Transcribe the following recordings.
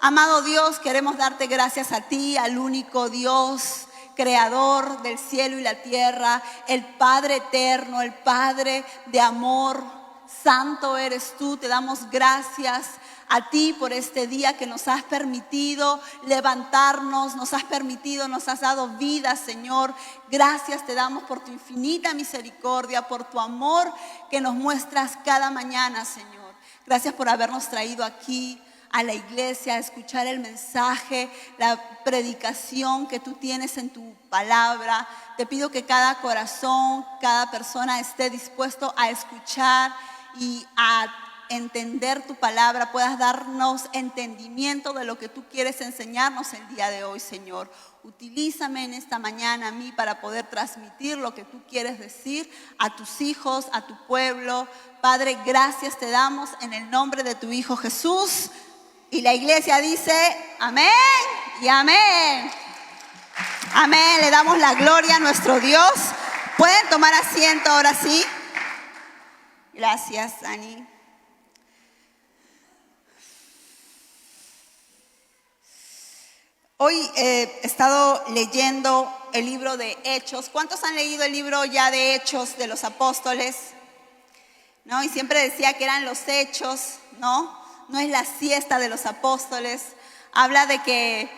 Amado Dios, queremos darte gracias a ti, al único Dios, creador del cielo y la tierra, el Padre eterno, el Padre de amor. Santo eres tú, te damos gracias a ti por este día que nos has permitido levantarnos, nos has dado vida, Señor. Gracias te damos por tu infinita misericordia, por tu amor que nos muestras cada mañana, Señor. Gracias por habernos traído aquí a la iglesia, a escuchar el mensaje, la predicación que tú tienes en tu palabra. Te pido que cada corazón, cada persona esté dispuesto a escuchar y a entender tu palabra, puedas darnos entendimiento de lo que tú quieres enseñarnos el día de hoy, Señor. Utilízame en esta mañana a mí para poder transmitir lo que tú quieres decir a tus hijos, a tu pueblo. Padre, gracias te damos en el nombre de tu Hijo Jesús. Y la iglesia dice amén y amén. Amén, le damos la gloria a nuestro Dios. ¿Pueden tomar asiento ahora sí? Gracias, Ani. Hoy he estado leyendo el libro de Hechos. ¿Cuántos han leído el libro ya de Hechos de los apóstoles? ¿No? Y siempre decía que eran los hechos, ¿no? No es la siesta de los apóstoles. Habla de que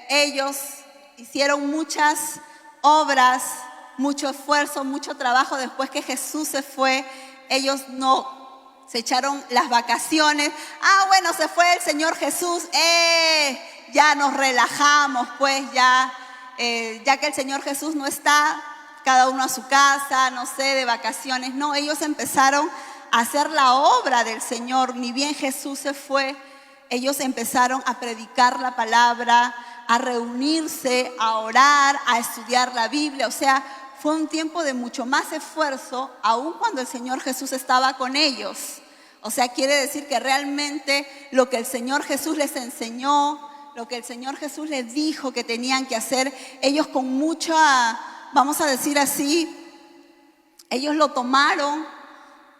ellos hicieron muchas obras, mucho esfuerzo, mucho trabajo. Después que Jesús se fue, ellos no se echaron las vacaciones. Bueno, se fue el Señor Jesús. Ya nos relajamos, pues ya que el Señor Jesús no está, cada uno a su casa, no sé, de vacaciones. No, ellos empezaron a hacer la obra del Señor. Ni bien Jesús se fue, ellos empezaron a predicar la palabra, a reunirse, a orar, a estudiar la Biblia. O sea, fue un tiempo de mucho más esfuerzo, aun cuando el Señor Jesús estaba con ellos. O sea, quiere decir que realmente lo que el Señor Jesús les enseñó, lo que el Señor Jesús les dijo que tenían que hacer, ellos con mucha, vamos a decir así, ellos lo tomaron,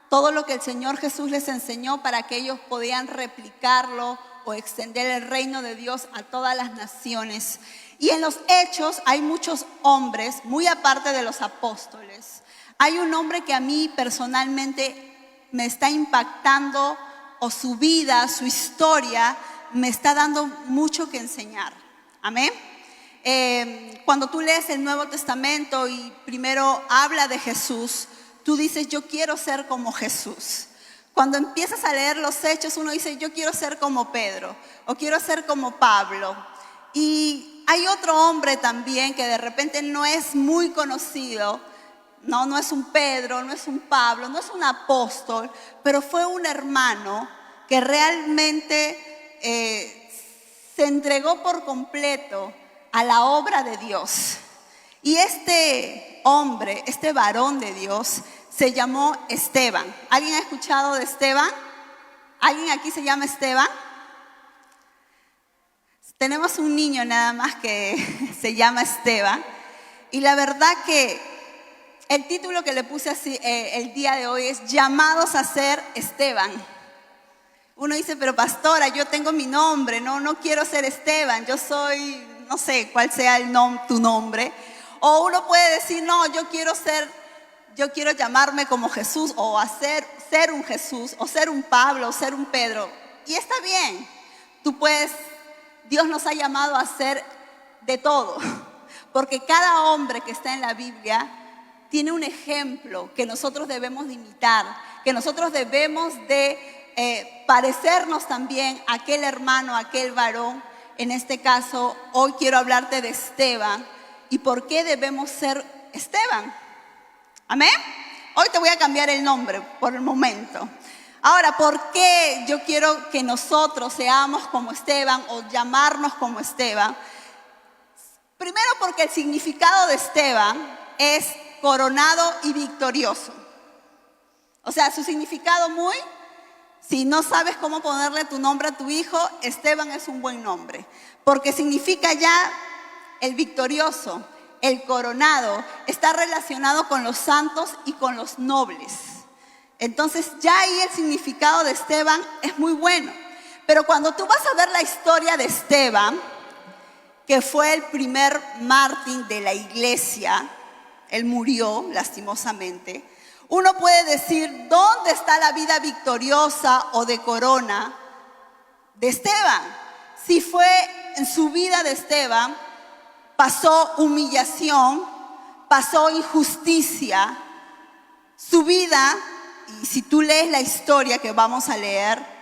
todo lo que el Señor Jesús les enseñó para que ellos podían replicarlo o extender el reino de Dios a todas las naciones. Y en los hechos hay muchos hombres, muy aparte de los apóstoles. Hay un hombre que a mí personalmente me está impactando, o su vida, su historia, me está dando mucho que enseñar. Amén. Cuando tú lees el Nuevo Testamento y primero habla de Jesús, tú dices, yo quiero ser como Jesús. Cuando empiezas a leer los hechos, uno dice, yo quiero ser como Pedro, o quiero ser como Pablo. Y hay otro hombre también que de repente no es muy conocido, no es un Pedro, no es un Pablo, no es un apóstol, pero fue un hermano que realmente se entregó por completo a la obra de Dios. Y este hombre, este varón de Dios, se llamó Esteban. ¿Alguien ha escuchado de Esteban? ¿Alguien aquí se llama Esteban? Tenemos un niño nada más que se llama Esteban. Y la verdad que el título que le puse así, el día de hoy es Llamados a ser Esteban. Uno dice, pero pastora, yo tengo mi nombre, no quiero ser Esteban, yo soy, no sé cuál sea tu nombre. O uno puede decir, no, yo quiero llamarme como Jesús, o ser un Jesús, o ser un Pablo, o ser un Pedro. Y está bien, Dios nos ha llamado a ser de todo, porque cada hombre que está en la Biblia tiene un ejemplo que nosotros debemos de imitar, que nosotros debemos de parecernos también a aquel hermano, a aquel varón. En este caso, hoy quiero hablarte de Esteban y por qué debemos ser Esteban. ¿Amén? Hoy te voy a cambiar el nombre por el momento. Ahora, ¿por qué yo quiero que nosotros seamos como Esteban o llamarnos como Esteban? Primero porque el significado de Esteban es coronado y victorioso. O sea, su significado si no sabes cómo ponerle tu nombre a tu hijo, Esteban es un buen nombre. Porque significa ya el victorioso, el coronado, está relacionado con los santos y con los nobles. Entonces ya ahí el significado de Esteban es muy bueno. Pero cuando tú vas a ver la historia de Esteban, que fue el primer mártir de la iglesia, él murió lastimosamente, uno puede decir, ¿dónde está la vida victoriosa o de corona de Esteban? Si fue en su vida de Esteban, pasó humillación, pasó injusticia, su vida, y si tú lees la historia que vamos a leer,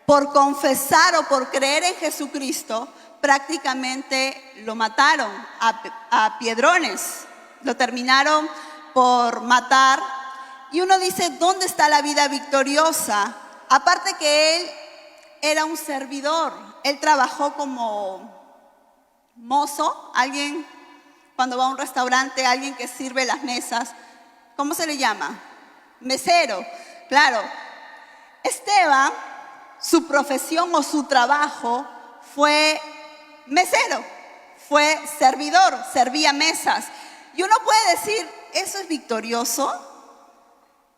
por confesar o por creer en Jesucristo, prácticamente lo mataron a piedrones, lo terminaron por matar. Y uno dice, ¿dónde está la vida victoriosa? Aparte que él era un servidor, él trabajó como mozo, alguien cuando va a un restaurante, alguien que sirve las mesas, ¿cómo se le llama? Mesero, claro. Esteban, su profesión o su trabajo fue mesero, fue servidor, servía mesas. Y uno puede decir, ¿eso es victorioso?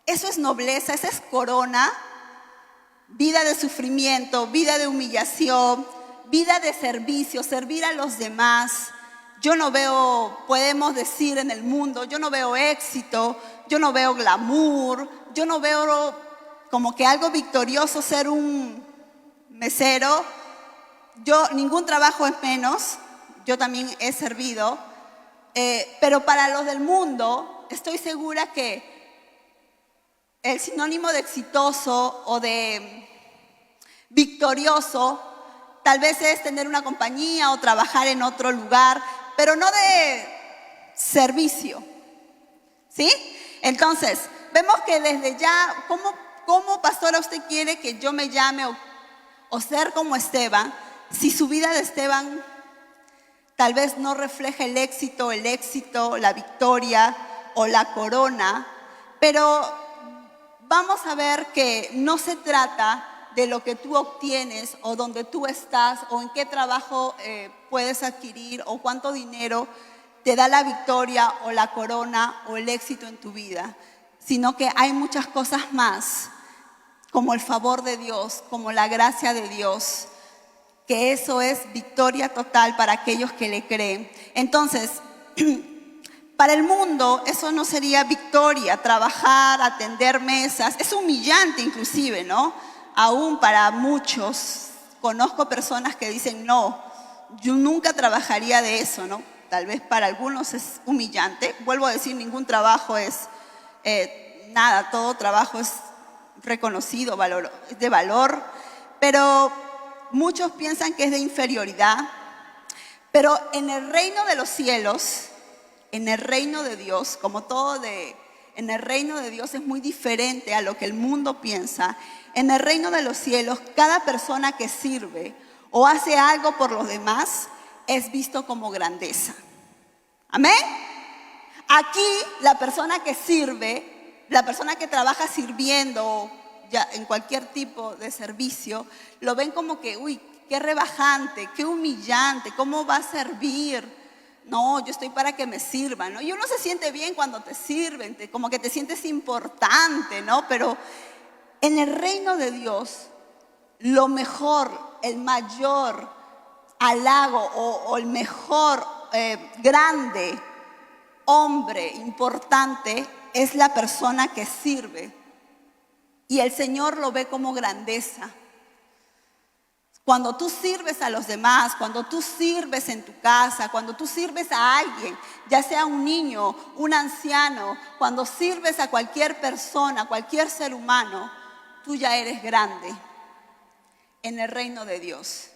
¿Eso es nobleza? ¿Esa es corona? Vida de sufrimiento, vida de humillación, vida de servicio, servir a los demás. Yo no veo, podemos decir en el mundo, yo no veo éxito, yo no veo glamour, yo no veo como que algo victorioso ser un mesero. Ningún trabajo es menos, yo también he servido, pero para los del mundo estoy segura que el sinónimo de exitoso o de victorioso tal vez es tener una compañía o trabajar en otro lugar, pero no de servicio, ¿sí? Entonces, vemos que desde ya, ¿cómo pastora usted quiere que yo me llame o ser como Esteban, si su vida de Esteban tal vez no refleja el éxito, la victoria o la corona? Pero vamos a ver que no se trata de lo que tú obtienes o donde tú estás o en qué trabajo puedes adquirir o cuánto dinero te da la victoria o la corona o el éxito en tu vida, sino que hay muchas cosas más, como el favor de Dios, como la gracia de Dios, que eso es victoria total para aquellos que le creen. Entonces, para el mundo eso no sería victoria, trabajar, atender mesas, es humillante inclusive, ¿no? Aún para muchos, conozco personas que dicen, no, yo nunca trabajaría de eso, ¿no? Tal vez para algunos es humillante. Vuelvo a decir, ningún trabajo es nada, todo trabajo es reconocido, es de valor, pero muchos piensan que es de inferioridad. Pero en el reino de los cielos, en el reino de Dios, como todo en el reino de Dios es muy diferente a lo que el mundo piensa. En el reino de los cielos, cada persona que sirve o hace algo por los demás es visto como grandeza. ¿Amén? Aquí la persona que sirve, la persona que trabaja sirviendo ya en cualquier tipo de servicio, lo ven como que, uy, qué rebajante, qué humillante, ¿cómo va a servir? No, yo estoy para que me sirvan, ¿no? Y uno se siente bien cuando te sirven, como que te sientes importante, ¿no? Pero en el reino de Dios, lo mejor, el mayor halago o el mejor grande hombre importante es la persona que sirve. Y el Señor lo ve como grandeza. Cuando tú sirves a los demás, cuando tú sirves en tu casa, cuando tú sirves a alguien, ya sea un niño, un anciano, cuando sirves a cualquier persona, cualquier ser humano, tú ya eres grande en el reino de Dios.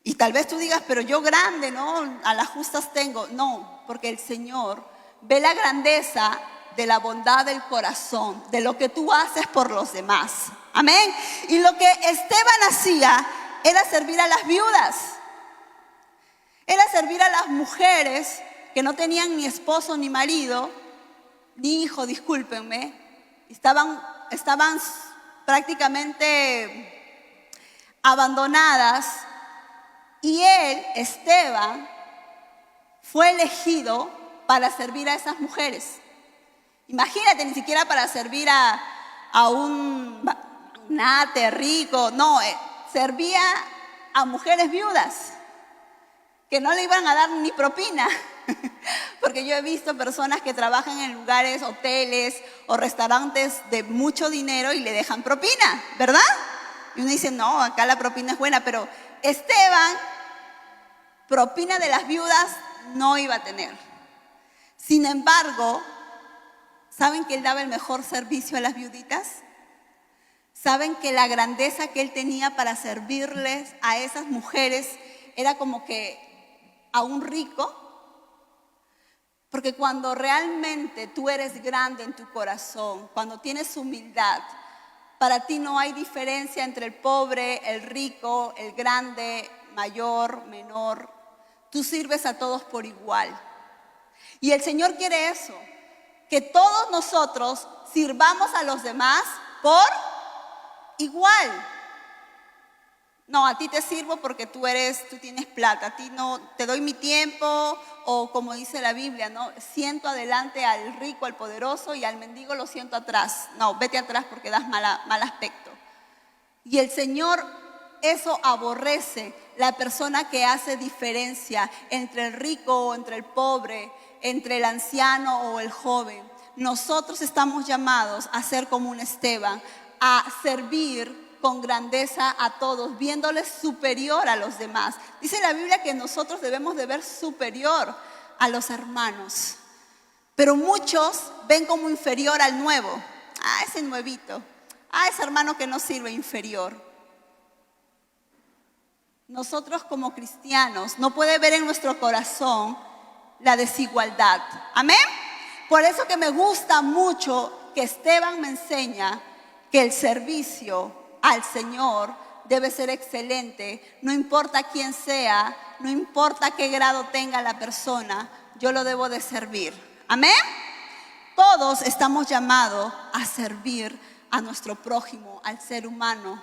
Y tal vez tú digas, pero yo grande, ¿no? A las justas tengo. No, porque el Señor ve la grandeza de la bondad del corazón, de lo que tú haces por los demás. Amén. Y lo que Esteban hacía era servir a las viudas. Era servir a las mujeres que no tenían ni esposo ni marido, ni hijo, discúlpenme. Estaban prácticamente abandonadas. Y él, Esteban, fue elegido para servir a esas mujeres. Imagínate, ni siquiera para servir a un magnate rico, no, servía a mujeres viudas que no le iban a dar ni propina. Porque yo he visto personas que trabajan en lugares, hoteles o restaurantes de mucho dinero y le dejan propina, ¿verdad? Y uno dice, no, acá la propina es buena, pero Esteban, propina de las viudas no iba a tener. Sin embargo, ¿saben que él daba el mejor servicio a las viuditas? ¿Saben que la grandeza que él tenía para servirles a esas mujeres era como que a un rico? Porque cuando realmente tú eres grande en tu corazón, cuando tienes humildad, para ti no hay diferencia entre el pobre, el rico, el grande, mayor, menor. Tú sirves a todos por igual. Y el Señor quiere eso, que todos nosotros sirvamos a los demás por igual. No, a ti te sirvo porque tú tienes plata, a ti no, te doy mi tiempo, o como dice la Biblia, ¿no? Siento adelante al rico, al poderoso, y al mendigo lo siento atrás. No, vete atrás porque das mal aspecto. Y el Señor eso aborrece, la persona que hace diferencia entre el rico o entre el pobre, entre el anciano o el joven. Nosotros estamos llamados a ser como un Esteban, a servir con grandeza a todos, viéndoles superior a los demás. Dice la Biblia que nosotros debemos de ver superior a los hermanos, pero muchos ven como inferior al nuevo. Ese nuevito, ese hermano que no sirve, inferior. Nosotros como cristianos no puede ver en nuestro corazón la desigualdad. Amén. Por eso que me gusta mucho que Esteban me enseña que el servicio al Señor debe ser excelente, no importa quién sea, no importa qué grado tenga la persona, yo lo debo de servir. Amén. Todos estamos llamados a servir a nuestro prójimo, al ser humano.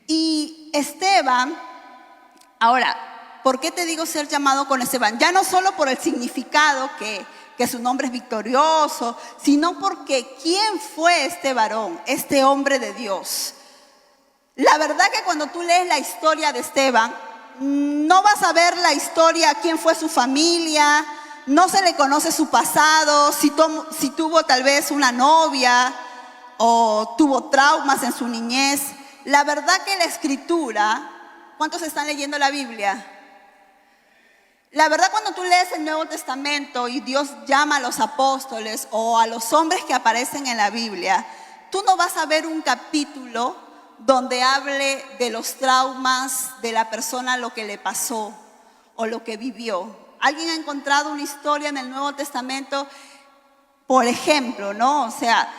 Y Esteban, ahora, ¿por qué te digo ser llamado con Esteban? Ya no solo por el significado que su nombre es victorioso, sino porque ¿quién fue este varón, este hombre de Dios? La verdad que cuando tú lees la historia de Esteban, no vas a ver la historia, quién fue su familia, no se le conoce su pasado, si tuvo tal vez una novia o tuvo traumas en su niñez. La verdad que la escritura, ¿cuántos están leyendo la Biblia? La verdad, cuando tú lees el Nuevo Testamento y Dios llama a los apóstoles o a los hombres que aparecen en la Biblia, tú no vas a ver un capítulo donde hable de los traumas de la persona, lo que le pasó o lo que vivió. ¿Alguien ha encontrado una historia en el Nuevo Testamento? Por ejemplo, ¿no? O sea,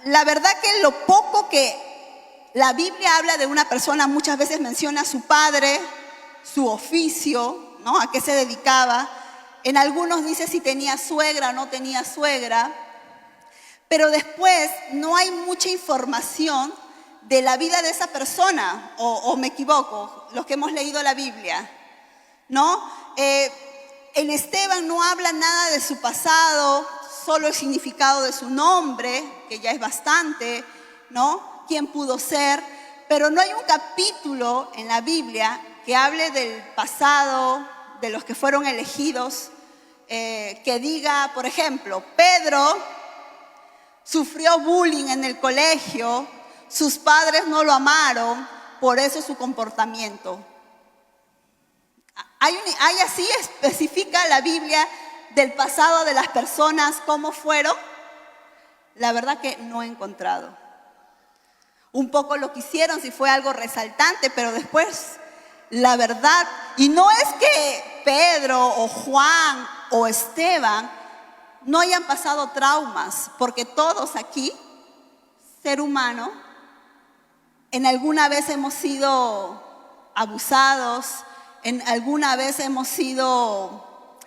la verdad que lo poco que la Biblia habla de una persona, muchas veces menciona a su padre, su oficio, ¿no? ¿A qué se dedicaba? En algunos dice si tenía suegra o no tenía suegra, pero después no hay mucha información de la vida de esa persona, o me equivoco, los que hemos leído la Biblia, ¿no? En Esteban no habla nada de su pasado, solo el significado de su nombre, que ya es bastante, ¿no? ¿Quién pudo ser? Pero no hay un capítulo en la Biblia que hable del pasado, de los que fueron elegidos, que diga, por ejemplo, Pedro sufrió bullying en el colegio, sus padres no lo amaron, por eso su comportamiento. ¿Hay así especifica la Biblia del pasado de las personas cómo fueron? La verdad que no he encontrado. Un poco lo que hicieron, si fue algo resaltante, pero después, la verdad, y no es que Pedro o Juan o Esteban no hayan pasado traumas, porque todos aquí, ser humano, en alguna vez hemos sido abusados, en alguna vez hemos sido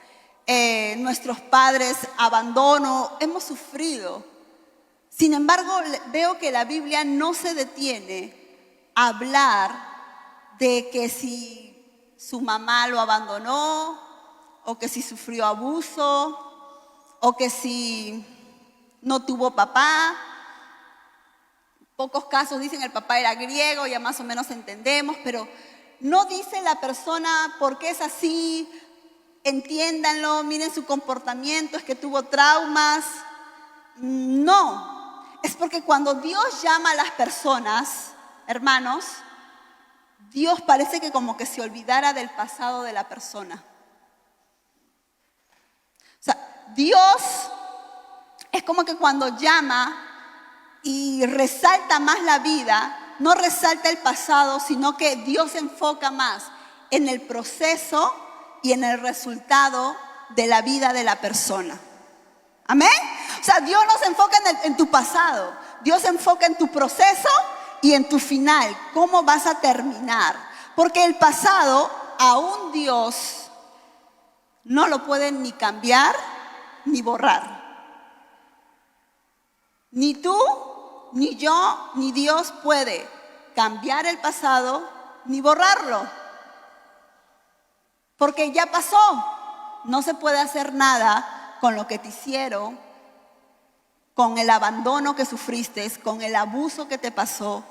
nuestros padres abandono, hemos sufrido. Sin embargo, veo que la Biblia no se detiene a hablar de que si su mamá lo abandonó, o que si sufrió abuso, o que si no tuvo papá. Pocos casos dicen el papá era griego, ya más o menos entendemos, pero no dice la persona por qué es así, entiéndanlo, miren su comportamiento, es que tuvo traumas. No, es porque cuando Dios llama a las personas, hermanos, Dios parece que como que se olvidara del pasado de la persona. O sea, Dios es como que cuando llama y resalta más la vida, no resalta el pasado, sino que Dios se enfoca más en el proceso y en el resultado de la vida de la persona. ¿Amén? O sea, Dios no se enfoca en tu pasado, Dios se enfoca en tu proceso y en tu final, cómo vas a terminar. Porque el pasado, aún Dios no lo puede ni cambiar ni borrar. Ni tú, ni yo, ni Dios puede cambiar el pasado ni borrarlo. Porque ya pasó. No se puede hacer nada con lo que te hicieron, con el abandono que sufriste, con el abuso que te pasó.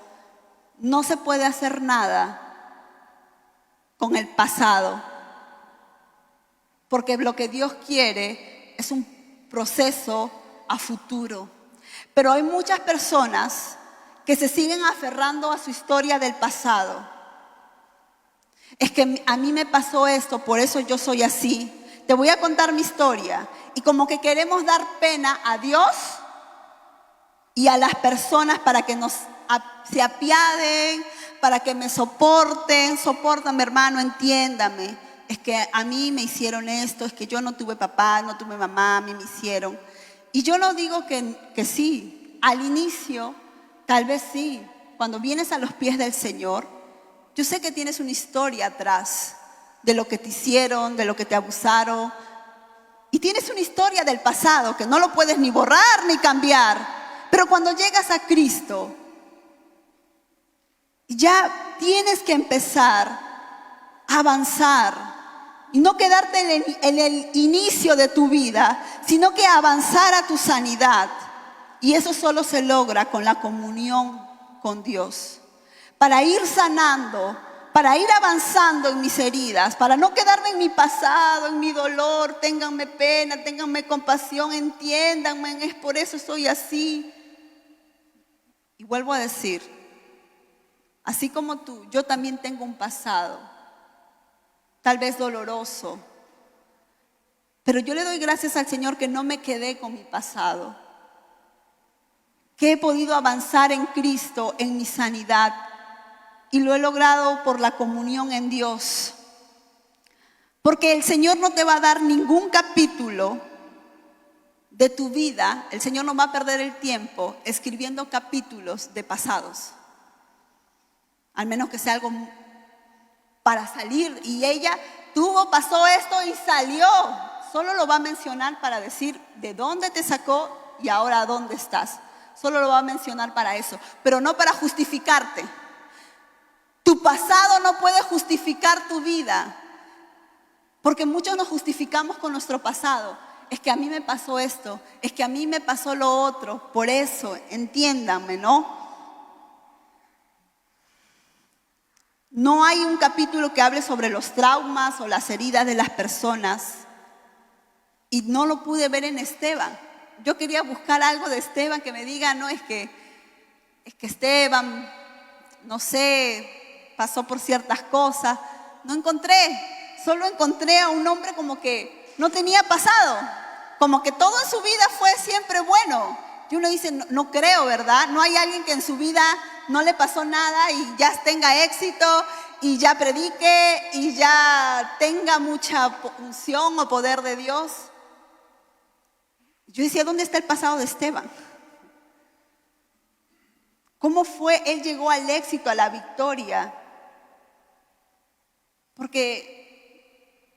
No se puede hacer nada con el pasado. Porque lo que Dios quiere es un proceso a futuro. Pero hay muchas personas que se siguen aferrando a su historia del pasado. Es que a mí me pasó esto, por eso yo soy así. Te voy a contar mi historia. Y como que queremos dar pena a Dios y a las personas para que se apiaden, para que me soporten. Sopórtame, hermano, entiéndame. Es que a mí me hicieron esto, es que yo no tuve papá, no tuve mamá, a mí me hicieron. Y yo no digo que sí, al inicio, tal vez sí, cuando vienes a los pies del Señor, yo sé que tienes una historia atrás de lo que te hicieron, de lo que te abusaron, y tienes una historia del pasado que no lo puedes ni borrar ni cambiar, pero cuando llegas a Cristo, ya tienes que empezar a avanzar. Y no quedarte en el inicio de tu vida, sino que avanzar a tu sanidad. Y eso solo se logra con la comunión con Dios. Para ir sanando, para ir avanzando en mis heridas, para no quedarme en mi pasado, en mi dolor. Ténganme pena, ténganme compasión, entiéndanme, es por eso soy así. Y vuelvo a decir, así como tú, yo también tengo un pasado. Tal vez doloroso, pero yo le doy gracias al Señor que no me quedé con mi pasado, que he podido avanzar en Cristo, en mi sanidad, y lo he logrado por la comunión en Dios. Porque el Señor no te va a dar ningún capítulo de tu vida, el Señor no va a perder el tiempo escribiendo capítulos de pasados, al menos que sea algo para salir, y ella pasó esto y salió. Solo lo va a mencionar para decir de dónde te sacó y ahora a dónde estás. Solo lo va a mencionar para eso, pero no para justificarte. Tu pasado no puede justificar tu vida, porque muchos nos justificamos con nuestro pasado. Es que a mí me pasó esto, es que a mí me pasó lo otro, por eso, entiéndanme, ¿no? No hay un capítulo que hable sobre los traumas o las heridas de las personas. Y no lo pude ver en Esteban. Yo quería buscar algo de Esteban que me diga, no, es que Esteban, no sé, pasó por ciertas cosas. No encontré. Solo encontré a un hombre como que no tenía pasado. Como que todo en su vida fue siempre bueno. Y uno dice, no creo, ¿verdad? No hay alguien que en su vida no le pasó nada y ya tenga éxito y ya predique y ya tenga mucha unción o poder de Dios. Yo decía, ¿dónde está el pasado de Esteban? ¿Cómo fue? Él llegó al éxito, a la victoria. Porque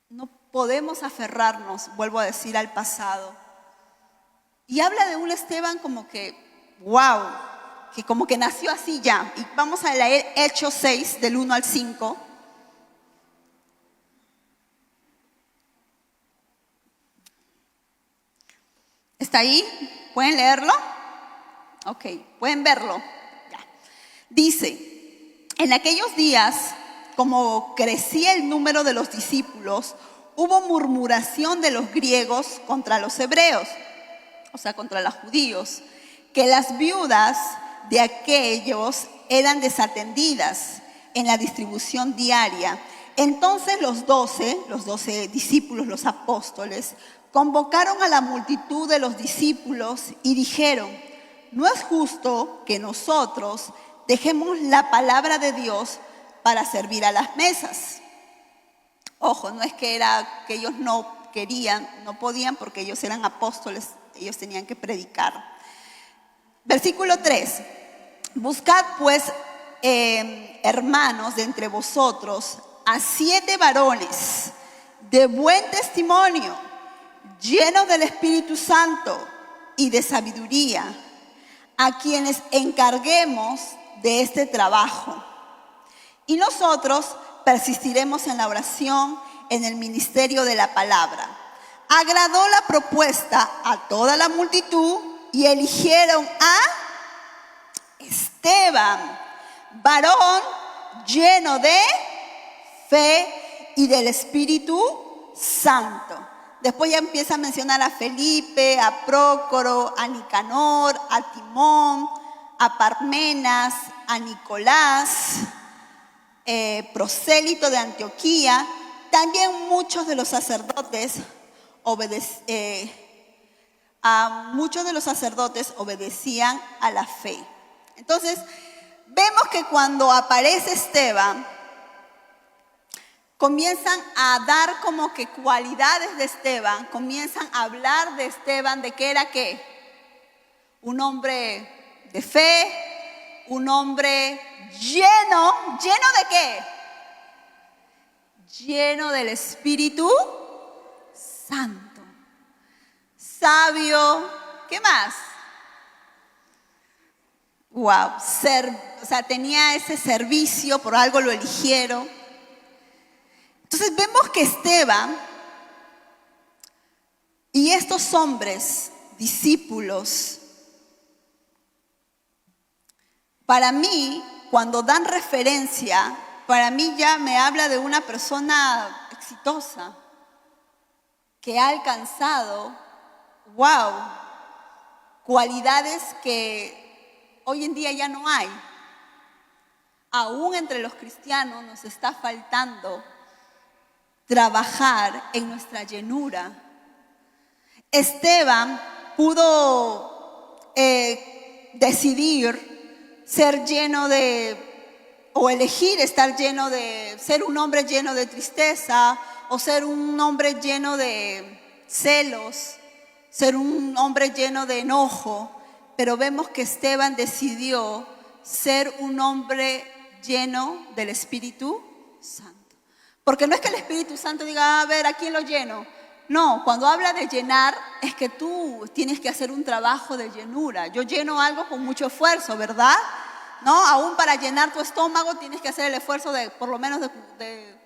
no podemos aferrarnos, vuelvo a decir, al pasado. Y habla de un Esteban como que, wow, que como que nació así ya. Y vamos a leer Hechos 6, del 1 al 5. ¿Está ahí? ¿Pueden leerlo? Ok, pueden verlo. Ya. Dice, en aquellos días, como crecía el número de los discípulos, hubo murmuración de los griegos contra los hebreos, o sea, contra los judíos, que las viudas de aquellos eran desatendidas en la distribución diaria. Entonces los 12 discípulos, los apóstoles, convocaron a la multitud de los discípulos y dijeron: no es justo que nosotros dejemos la palabra de Dios para servir a las mesas. Ojo, no es que era que ellos no querían, no podían, porque ellos eran apóstoles, ellos tenían que predicar. Versículo 3. Buscad pues, hermanos, de entre vosotros a 7 varones de buen testimonio, llenos del Espíritu Santo y de sabiduría, a quienes encarguemos de este trabajo. Y nosotros persistiremos en la oración, en el ministerio de la palabra. Agradó la propuesta a toda la multitud y eligieron a Esteban, varón lleno de fe y del Espíritu Santo. Después ya empieza a mencionar a Felipe, a Prócoro, a Nicanor, a Timón, a Parmenas, a Nicolás, prosélito de Antioquía. También muchos de los sacerdotes obedecían a la fe. Entonces, vemos que cuando aparece Esteban, comienzan a dar como que cualidades de Esteban, comienzan a hablar de Esteban, de que era ¿qué? Un hombre de fe, un hombre lleno ¿de qué? Lleno del Espíritu Santo, sabio, ¿qué más? Wow, tenía ese servicio, por algo lo eligieron. Entonces vemos que Esteban y estos hombres, discípulos, para mí, cuando dan referencia, para mí ya me habla de una persona exitosa, que ha alcanzado, cualidades que hoy en día ya no hay. Aún entre los cristianos nos está faltando trabajar en nuestra llenura. Esteban pudo decidir ser lleno o elegir estar lleno de, ser un hombre lleno de tristeza, o ser un hombre lleno de celos, ser un hombre lleno de enojo. Pero vemos que Esteban decidió ser un hombre lleno del Espíritu Santo. Porque no es que el Espíritu Santo diga, a ver, ¿a quién lo lleno? No, cuando habla de llenar, es que tú tienes que hacer un trabajo de llenura. Yo lleno algo con mucho esfuerzo, ¿verdad? ¿No? Aún para llenar tu estómago tienes que hacer el esfuerzo de, por lo menos, de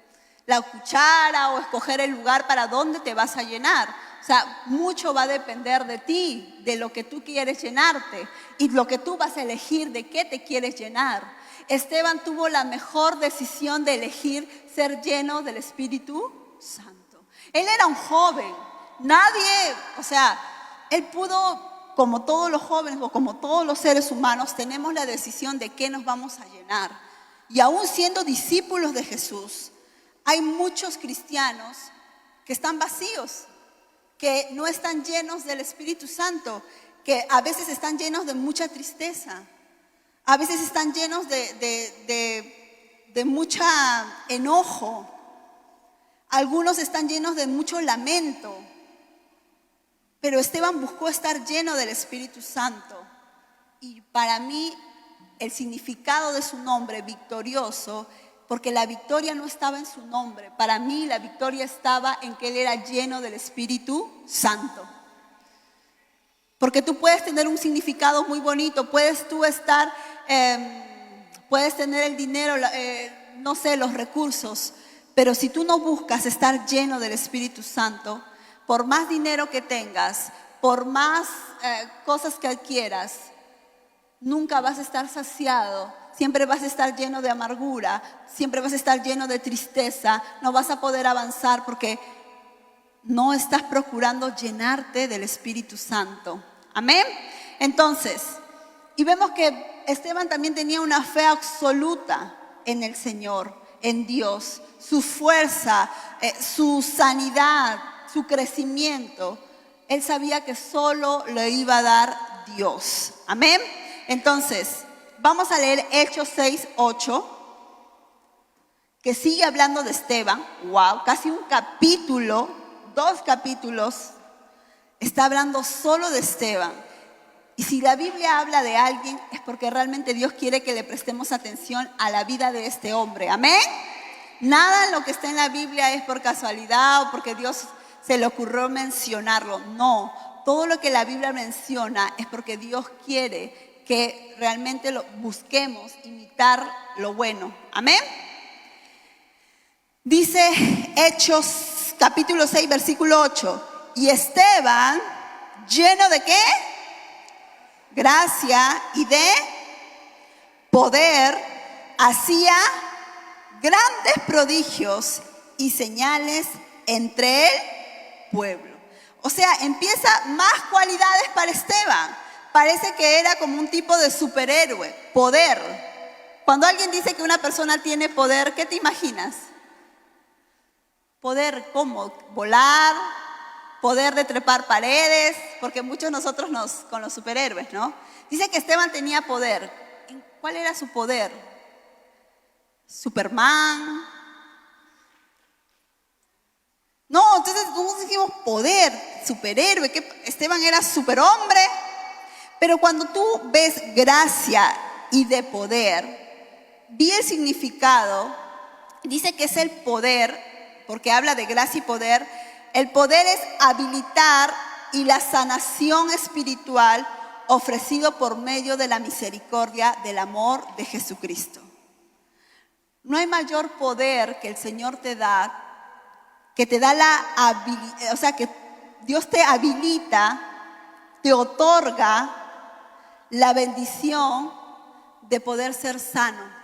la cuchara, o escoger el lugar para donde te vas a llenar. O sea, mucho va a depender de ti, de lo que tú quieres llenarte y lo que tú vas a elegir de qué te quieres llenar. Esteban tuvo la mejor decisión de elegir ser lleno del Espíritu Santo. Él era un joven, él pudo, como todos los jóvenes o como todos los seres humanos, tenemos la decisión de qué nos vamos a llenar. Y aún siendo discípulos de Jesús, hay muchos cristianos que están vacíos, que no están llenos del Espíritu Santo, que a veces están llenos de mucha tristeza, a veces están llenos de mucho enojo, algunos están llenos de mucho lamento. Pero Esteban buscó estar lleno del Espíritu Santo. Y para mí el significado de su nombre, victorioso, porque la victoria no estaba en su nombre. Para mí la victoria estaba en que él era lleno del Espíritu Santo. Porque tú puedes tener un significado muy bonito, puedes tú estar, puedes tener el dinero, los recursos, pero si tú no buscas estar lleno del Espíritu Santo, por más dinero que tengas, por más cosas que adquieras, nunca vas a estar saciado. Siempre vas a estar lleno de amargura, siempre vas a estar lleno de tristeza, no vas a poder avanzar porque no estás procurando llenarte del Espíritu Santo. Amén. Entonces, y vemos que Esteban también tenía una fe absoluta en el Señor, en Dios, su fuerza, su sanidad, su crecimiento. Él sabía que solo le iba a dar Dios. Amén. Entonces, vamos a leer Hechos 6:8, que sigue hablando de Esteban. Wow, casi un capítulo, 2 capítulos, está hablando solo de Esteban. Y si la Biblia habla de alguien, es porque realmente Dios quiere que le prestemos atención a la vida de este hombre. Amén. Nada en lo que está en la Biblia es por casualidad o porque Dios se le ocurrió mencionarlo. No, todo lo que la Biblia menciona es porque Dios quiere que realmente lo busquemos imitar lo bueno. Amén. Dice Hechos capítulo 6 versículo 8. Y Esteban, lleno de ¿qué? Gracia y de poder, hacía grandes prodigios y señales entre el pueblo. O sea, empieza más cualidades para Esteban. Parece que era como un tipo de superhéroe, poder. Cuando alguien dice que una persona tiene poder, ¿qué te imaginas? Poder, ¿cómo? Volar, poder de trepar paredes, porque muchos de nosotros con los superhéroes, ¿no? Dice que Esteban tenía poder. ¿Cuál era su poder? Superman. No, entonces nosotros dijimos poder, superhéroe, que Esteban era superhombre. Pero cuando tú ves gracia y de poder, vi el significado, dice que es el poder, porque habla de gracia y poder. El poder es habilitar y la sanación espiritual ofrecido por medio de la misericordia del amor de Jesucristo. No hay mayor poder que el Señor te da, que te da la habilidad, o sea, que Dios te habilita, te otorga la bendición de poder ser sano.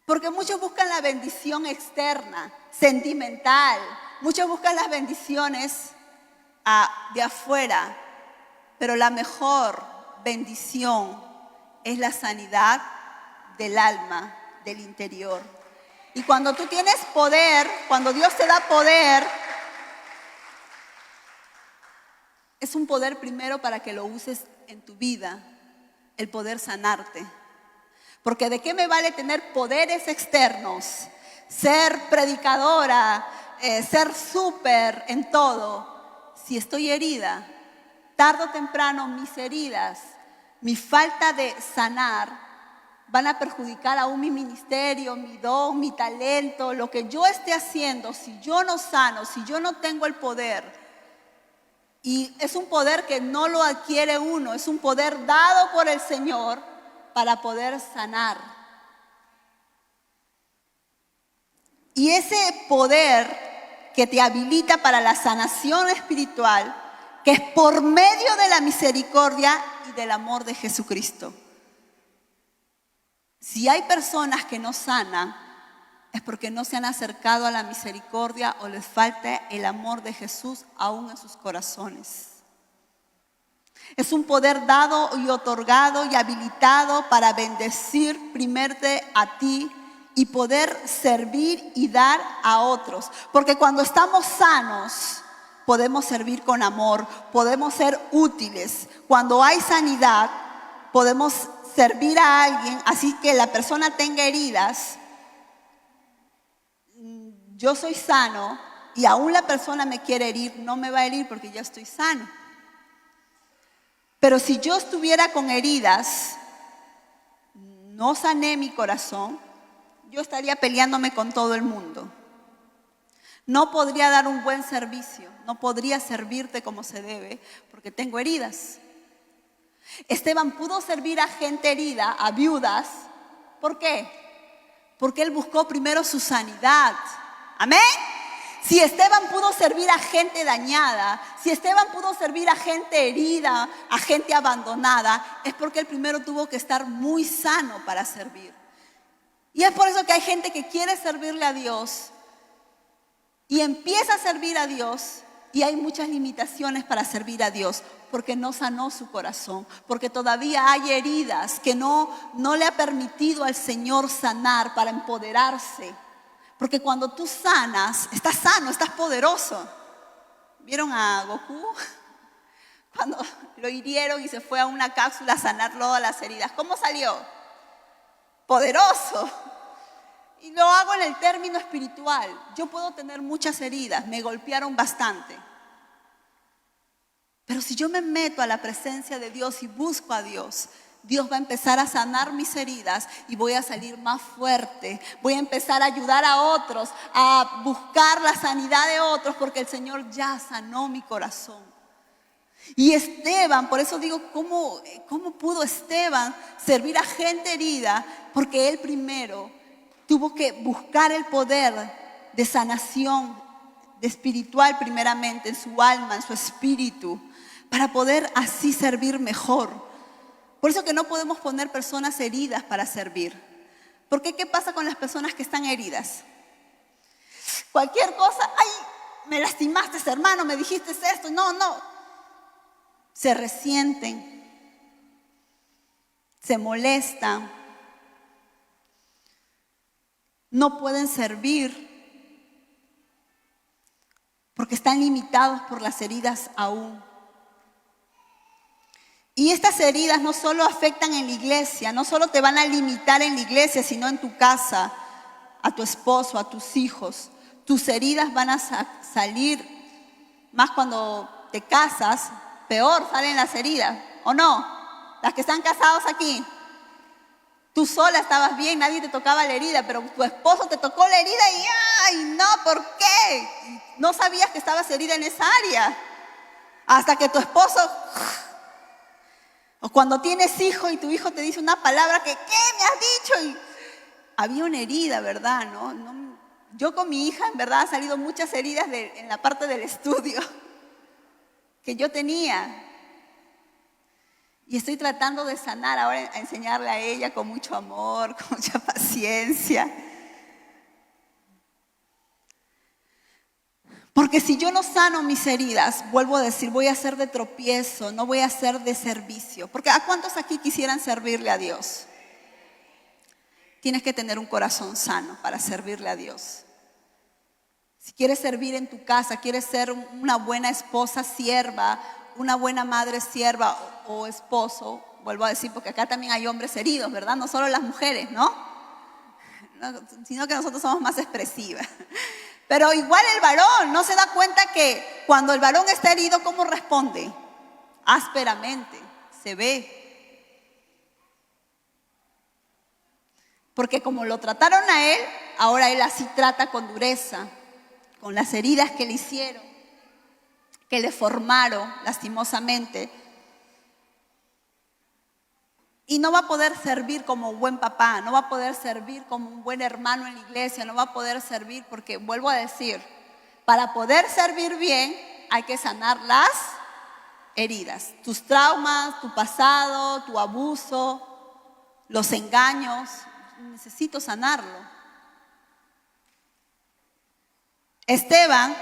Porque muchos buscan la bendición externa, sentimental. Muchos buscan las bendiciones de afuera. Pero la mejor bendición es la sanidad del alma, del interior. Y cuando tú tienes poder, cuando Dios te da poder, es un poder primero para que lo uses en tu vida, el poder sanarte. Porque ¿de qué me vale tener poderes externos? Ser predicadora, ser súper en todo. Si estoy herida, tarde o temprano mis heridas, mi falta de sanar, van a perjudicar aún mi ministerio, mi don, mi talento, lo que yo esté haciendo. Si yo no sano, si yo no tengo el poder. Y es un poder que no lo adquiere uno, es un poder dado por el Señor para poder sanar. Y ese poder que te habilita para la sanación espiritual, que es por medio de la misericordia y del amor de Jesucristo. Si hay personas que no sanan, es porque no se han acercado a la misericordia o les falta el amor de Jesús aún en sus corazones. Es un poder dado y otorgado y habilitado para bendecir primero a ti y poder servir y dar a otros. Porque cuando estamos sanos, podemos servir con amor, podemos ser útiles. Cuando hay sanidad, podemos servir a alguien, así que la persona tenga heridas. Yo soy sano y aún la persona me quiere herir, no me va a herir porque ya estoy sano. Pero si yo estuviera con heridas, no sané mi corazón, yo estaría peleándome con todo el mundo. No podría dar un buen servicio, no podría servirte como se debe porque tengo heridas. Esteban pudo servir a gente herida, a viudas. ¿Por qué? Porque él buscó primero su sanidad. Amén. Si Esteban pudo servir a gente dañada, si Esteban pudo servir a gente herida, a gente abandonada, es porque él primero tuvo que estar muy sano para servir. Y es por eso que hay gente que quiere servirle a Dios y empieza a servir a Dios y hay muchas limitaciones para servir a Dios porque no sanó su corazón, porque todavía hay heridas que no le ha permitido al Señor sanar para empoderarse. Porque cuando tú sanas, estás sano, estás poderoso. ¿Vieron a Goku? Cuando lo hirieron y se fue a una cápsula a sanar todas las heridas. ¿Cómo salió? Poderoso. Y lo hago en el término espiritual. Yo puedo tener muchas heridas, me golpearon bastante. Pero si yo me meto a la presencia de Dios y busco a Dios, Dios va a empezar a sanar mis heridas y voy a salir más fuerte. Voy a empezar a ayudar a otros, a buscar la sanidad de otros, porque el Señor ya sanó mi corazón. Y Esteban, por eso digo, ¿cómo pudo Esteban servir a gente herida? Porque él primero tuvo que buscar el poder de sanación, de espiritual primeramente, en su alma, en su espíritu, para poder así servir mejor. Por eso que no podemos poner personas heridas para servir. Porque ¿qué pasa con las personas que están heridas? Cualquier cosa, ay, me lastimaste, hermano, me dijiste esto, no. Se resienten, se molestan, no pueden servir porque están limitados por las heridas aún. Y estas heridas no solo afectan en la iglesia, no solo te van a limitar en la iglesia, sino en tu casa, a tu esposo, a tus hijos. Tus heridas van a salir, más cuando te casas, peor salen las heridas, ¿o no? Las que están casados aquí. Tú sola estabas bien, nadie te tocaba la herida, pero tu esposo te tocó la herida y ¡ay, no! ¿Por qué? No sabías que estabas herida en esa área. Hasta que tu esposo... O cuando tienes hijo y tu hijo te dice una palabra que, ¿qué me has dicho? Y había una herida, ¿verdad? ¿No? Yo con mi hija, en verdad, han salido muchas heridas en la parte del estudio que yo tenía. Y estoy tratando de sanar ahora, a enseñarle a ella con mucho amor, con mucha paciencia. Porque si yo no sano mis heridas, vuelvo a decir, voy a ser de tropiezo, no voy a ser de servicio. Porque ¿a cuántos aquí quisieran servirle a Dios? Tienes que tener un corazón sano para servirle a Dios. Si quieres servir en tu casa, quieres ser una buena esposa sierva, una buena madre sierva o esposo, vuelvo a decir, porque acá también hay hombres heridos, ¿verdad? No solo las mujeres, ¿no? Sino que nosotros somos más expresivas. Pero igual el varón no se da cuenta que cuando el varón está herido, ¿cómo responde? Ásperamente, se ve. Porque como lo trataron a él, ahora él así trata con dureza, con las heridas que le hicieron, que le formaron lastimosamente. Y no va a poder servir como un buen papá, no va a poder servir como un buen hermano en la iglesia, no va a poder servir porque, vuelvo a decir, para poder servir bien hay que sanar las heridas. Tus traumas, tu pasado, tu abuso, los engaños, necesito sanarlo. Esteban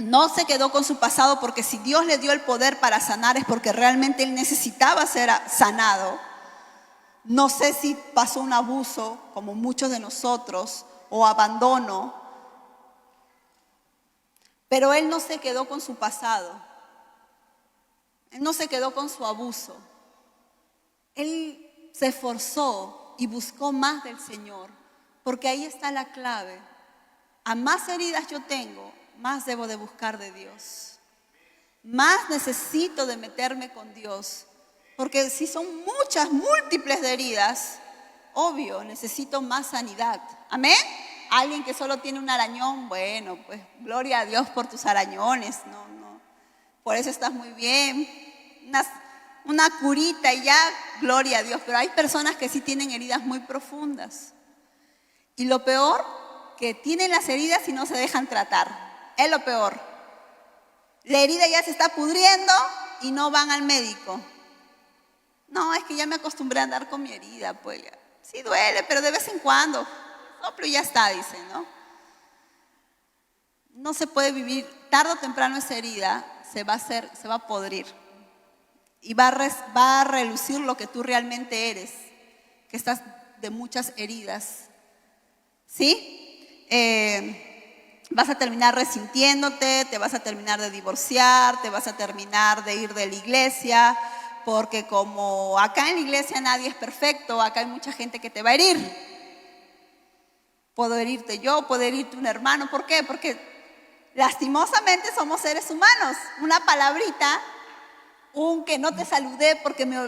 no se quedó con su pasado porque si Dios le dio el poder para sanar es porque realmente él necesitaba ser sanado. No sé si pasó un abuso como muchos de nosotros o abandono, pero él no se quedó con su pasado. Él no se quedó con su abuso. Él se esforzó y buscó más del Señor, porque ahí está la clave. A más heridas yo tengo, más debo de buscar de Dios. Más necesito de meterme con Dios. Porque si son muchas, múltiples de heridas, obvio, necesito más sanidad. ¿Amén? Alguien que solo tiene un arañón, bueno, pues gloria a Dios por tus arañones. No. Por eso estás muy bien. Una curita y ya, gloria a Dios. Pero hay personas que sí tienen heridas muy profundas. Y lo peor, que tienen las heridas y no se dejan tratar. Es lo peor. La herida ya se está pudriendo y no van al médico. No, es que ya me acostumbré a andar con mi herida, pues ya. Sí duele, pero de vez en cuando. Soplo y ya está, dicen, ¿no? No se puede vivir, tarde o temprano esa herida se va a podrir. Y va a relucir lo que tú realmente eres, que estás de muchas heridas. ¿Sí? Vas a terminar resintiéndote, te vas a terminar de divorciar, te vas a terminar de ir de la iglesia, porque como acá en la iglesia nadie es perfecto, acá hay mucha gente que te va a herir. Puedo herirte yo, puede herirte un hermano. ¿Por qué? Porque lastimosamente somos seres humanos. Una palabrita, un que no te saludé porque me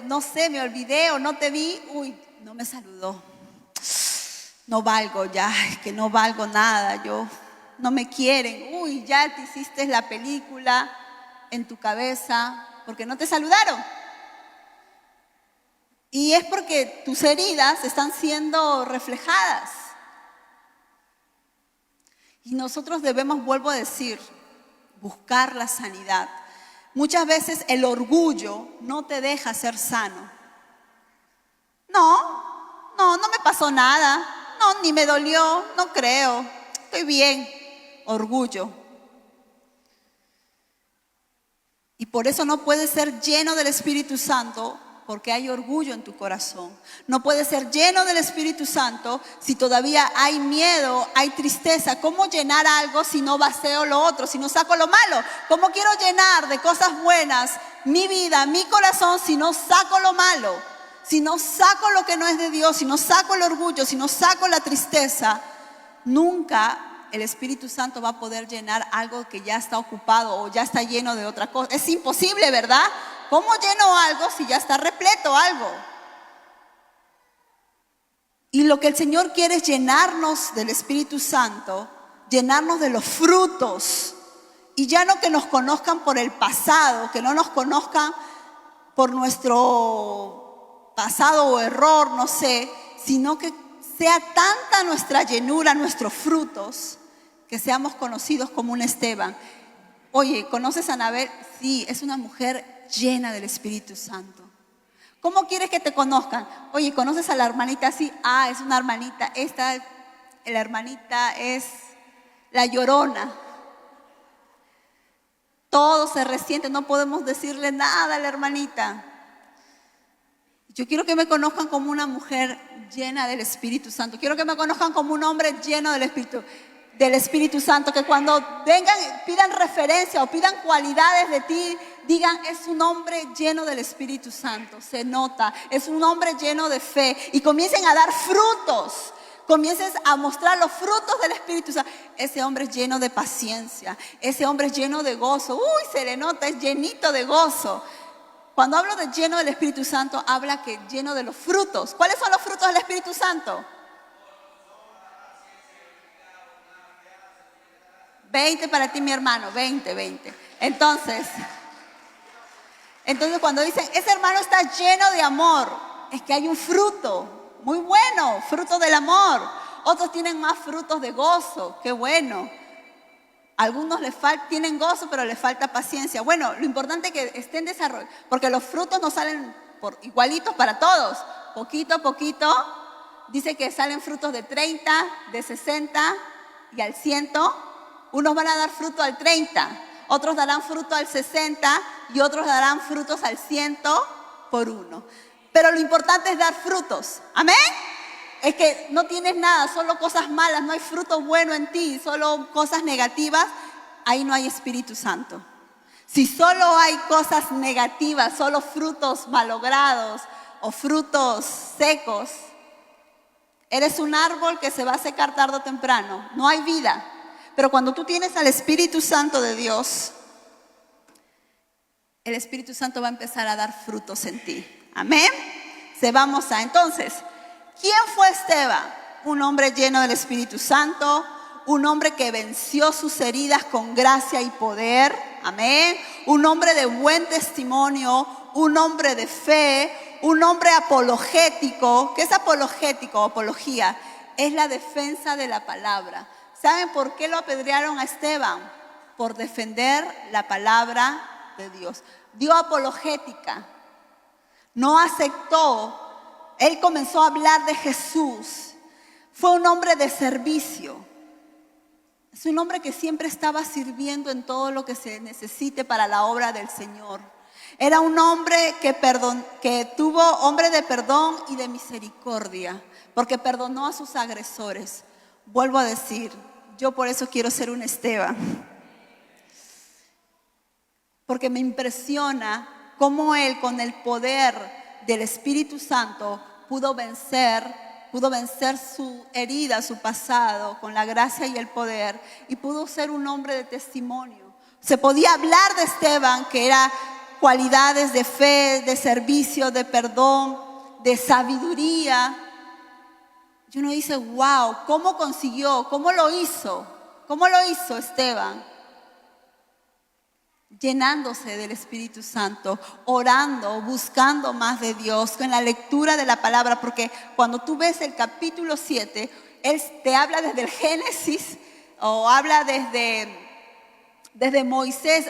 olvidé o no te vi, uy, no me saludó. No valgo ya, es que no valgo nada, no me quieren. Uy, ya te hiciste la película en tu cabeza porque no te saludaron. Y es porque tus heridas están siendo reflejadas. Y nosotros debemos, vuelvo a decir, buscar la sanidad. Muchas veces el orgullo no te deja ser sano. No me pasó nada. No, ni me dolió, no creo. Estoy bien. Orgullo. Y por eso no puedes ser lleno del Espíritu Santo, porque hay orgullo en tu corazón. No puedes ser lleno del Espíritu Santo si todavía hay miedo, hay tristeza. ¿Cómo llenar algo si no vacío lo otro, si no saco lo malo? ¿Cómo quiero llenar de cosas buenas mi vida, mi corazón, si no saco lo malo? Si no saco lo que no es de Dios, si no saco el orgullo, si no saco la tristeza, nunca el Espíritu Santo va a poder llenar algo que ya está ocupado o ya está lleno de otra cosa. Es imposible, ¿verdad? ¿Cómo lleno algo si ya está repleto algo? Y lo que el Señor quiere es llenarnos del Espíritu Santo, llenarnos de los frutos. Y ya no que nos conozcan por el pasado, que no nos conozcan por nuestro pasado o error, no sé, sino que sea tanta nuestra llenura, nuestros frutos, que seamos conocidos como un Esteban. Oye, ¿conoces a Anabel? Sí, es una mujer llena del Espíritu Santo. ¿Cómo quieres que te conozcan? Oye, ¿conoces a la hermanita? Sí, es una hermanita. La hermanita es la llorona. Todo se resiente, no podemos decirle nada a la hermanita. Yo quiero que me conozcan como una mujer llena del Espíritu Santo. Quiero que me conozcan como un hombre lleno del Espíritu Santo. Que cuando vengan, pidan referencia o pidan cualidades de ti, digan, es un hombre lleno del Espíritu Santo. Se nota, es un hombre lleno de fe. Y comiencen a dar frutos. Comiencen a mostrar los frutos del Espíritu Santo. Ese hombre es lleno de paciencia. Ese hombre es lleno de gozo. Uy, se le nota, es llenito de gozo. Cuando hablo de lleno del Espíritu Santo, habla que lleno de los frutos. ¿Cuáles son los frutos del Espíritu Santo? 20 para ti, mi hermano, 20. Entonces cuando dicen, ese hermano está lleno de amor, es que hay un fruto muy bueno, fruto del amor. Otros tienen más frutos de gozo, qué bueno. Algunos tienen gozo, pero les falta paciencia. Bueno, lo importante es que esté en desarrollo, porque los frutos no salen igualitos para todos. Poquito a poquito, dice que salen frutos de 30, de 60 y al 100. Unos van a dar fruto al 30, otros darán fruto al 60 y otros darán frutos al 100 por uno. Pero lo importante es dar frutos. ¿Amén? Es que no tienes nada, solo cosas malas, no hay fruto bueno en ti, solo cosas negativas, ahí no hay Espíritu Santo. Si solo hay cosas negativas, solo frutos malogrados o frutos secos, eres un árbol que se va a secar tarde o temprano, no hay vida. Pero cuando tú tienes al Espíritu Santo de Dios, el Espíritu Santo va a empezar a dar frutos en ti. Amén. Entonces, ¿quién fue Esteban? Un hombre lleno del Espíritu Santo, un hombre que venció sus heridas con gracia y poder. Amén. Un hombre de buen testimonio, un hombre de fe, un hombre apologético. ¿Qué es apologético o apología? Es la defensa de la palabra. ¿Saben por qué lo apedrearon a Esteban? por defender la palabra de Dios. Dio apologética, no aceptó. Él comenzó a hablar de Jesús. Fue un hombre de servicio. Es un hombre que siempre estaba sirviendo en todo lo que se necesite para la obra del Señor. Era un hombre que tuvo hombre de perdón y de misericordia, porque perdonó a sus agresores. Vuelvo a decir, yo por eso quiero ser un Esteban, porque me impresiona cómo él, con el poder del Espíritu Santo, pudo vencer su herida, su pasado, con la gracia y el poder, y pudo ser un hombre de testimonio. Se podía hablar de Esteban, que era cualidades de fe, de servicio, de perdón, de sabiduría. Y uno dice, wow, ¿cómo consiguió? ¿Cómo lo hizo? ¿Cómo lo hizo Esteban? Llenándose del Espíritu Santo, orando, buscando más de Dios, con la lectura de la palabra, porque cuando tú ves el capítulo 7, él te habla desde el Génesis, o habla desde Moisés,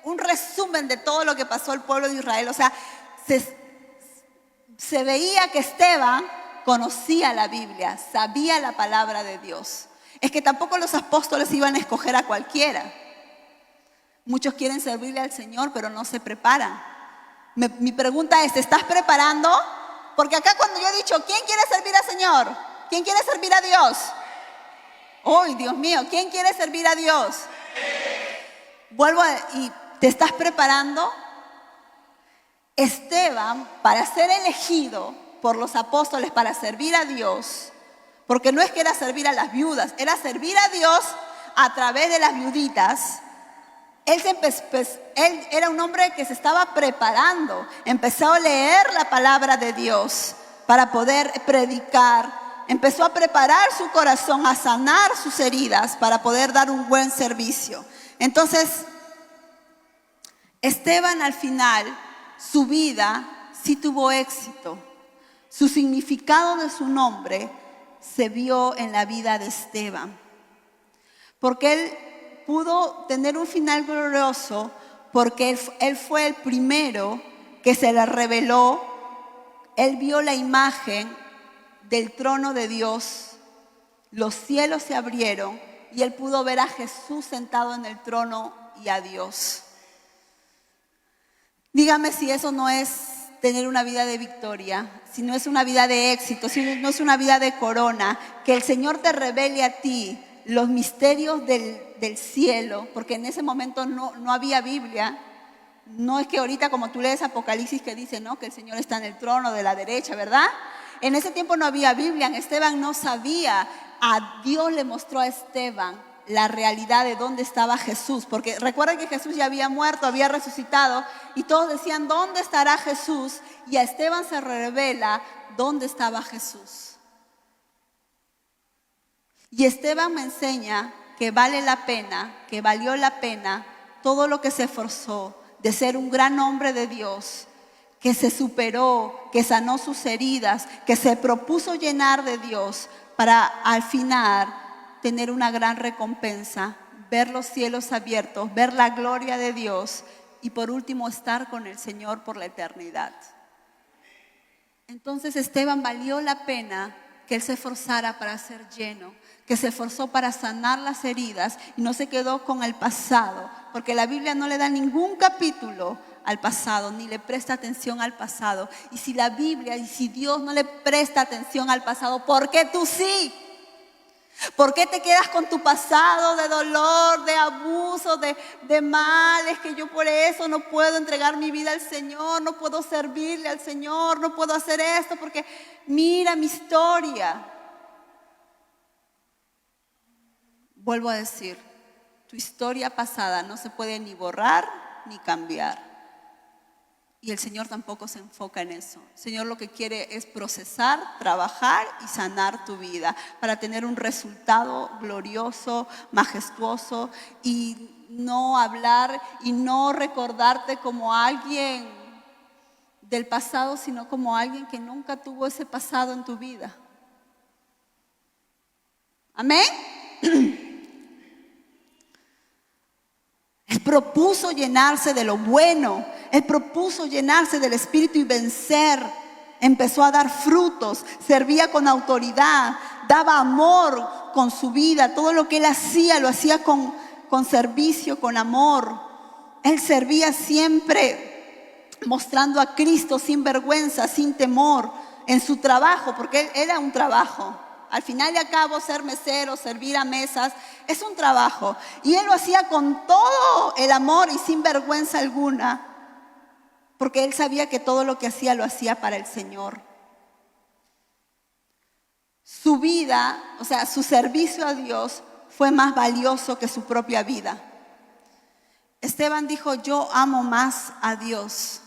un resumen de todo lo que pasó al pueblo de Israel. O sea, se veía que Esteban conocía la Biblia, sabía la palabra de Dios. Es que tampoco los apóstoles iban a escoger a cualquiera. Muchos quieren servirle al Señor, pero no se preparan. Mi pregunta es, ¿te estás preparando? Porque acá cuando yo he dicho, ¿quién quiere servir al Señor? ¿Quién quiere servir a Dios? ¡Ay, Dios mío! ¿Quién quiere servir a Dios? ¿Y te estás preparando? Esteban, para ser elegido por los apóstoles para servir a Dios, porque no es que era servir a las viudas, era servir a Dios a través de las viuditas. Él era un hombre que se estaba preparando, empezó a leer la palabra de Dios para poder predicar, empezó a preparar su corazón, a sanar sus heridas para poder dar un buen servicio. Entonces, Esteban al final, su vida sí tuvo éxito. Su significado de su nombre se vio en la vida de Esteban, porque él pudo tener un final glorioso, porque él fue el primero que se le reveló. Él vio la imagen del trono de Dios, los cielos se abrieron y él pudo ver a Jesús sentado en el trono y a Dios. Dígame si eso no es tener una vida de victoria, si no es una vida de éxito, si no es una vida de corona, que el Señor te revele a ti los misterios del cielo, porque en ese momento no había Biblia. No es que ahorita como tú lees Apocalipsis que dice, ¿no?, que el Señor está en el trono de la derecha, ¿verdad? En ese tiempo no había Biblia, Esteban no sabía. A Dios le mostró a Esteban la realidad de dónde estaba Jesús, porque recuerden que Jesús ya había muerto, había resucitado, y todos decían, ¿dónde estará Jesús? Y a Esteban se revela dónde estaba Jesús. Y Esteban me enseña que vale la pena, que valió la pena todo lo que se esforzó de ser un gran hombre de Dios, que se superó, que sanó sus heridas, que se propuso llenar de Dios para al final tener una gran recompensa, ver los cielos abiertos, ver la gloria de Dios y por último estar con el Señor por la eternidad. Entonces Esteban valió la pena que él se esforzara para ser lleno, que se esforzó para sanar las heridas y no se quedó con el pasado, porque la Biblia no le da ningún capítulo al pasado, ni le presta atención al pasado. Y si la Biblia y si Dios no le presta atención al pasado, ¿por qué tú sí? ¿Por qué te quedas con tu pasado de dolor, de abuso, de males? Que yo por eso no puedo entregar mi vida al Señor, no puedo servirle al Señor, no puedo hacer esto porque mira mi historia. Vuelvo a decir, tu historia pasada no se puede ni borrar ni cambiar. Y el Señor tampoco se enfoca en eso. El Señor lo que quiere es procesar, trabajar y sanar tu vida para tener un resultado glorioso, majestuoso, y no hablar y no recordarte como alguien del pasado, sino como alguien que nunca tuvo ese pasado en tu vida. Amén. Él propuso llenarse de lo bueno. Él propuso llenarse del Espíritu y vencer. Empezó a dar frutos, servía con autoridad, daba amor con su vida. Todo lo que él hacía, lo hacía con servicio, con amor. Él servía siempre mostrando a Cristo sin vergüenza, sin temor, en su trabajo, porque él era un trabajo. Al final y al cabo, ser mesero, servir a mesas, es un trabajo. Y él lo hacía con todo el amor y sin vergüenza alguna, porque él sabía que todo lo que hacía lo hacía para el Señor. Su vida, o sea, su servicio a Dios fue más valioso que su propia vida. Esteban dijo: yo amo más a Dios.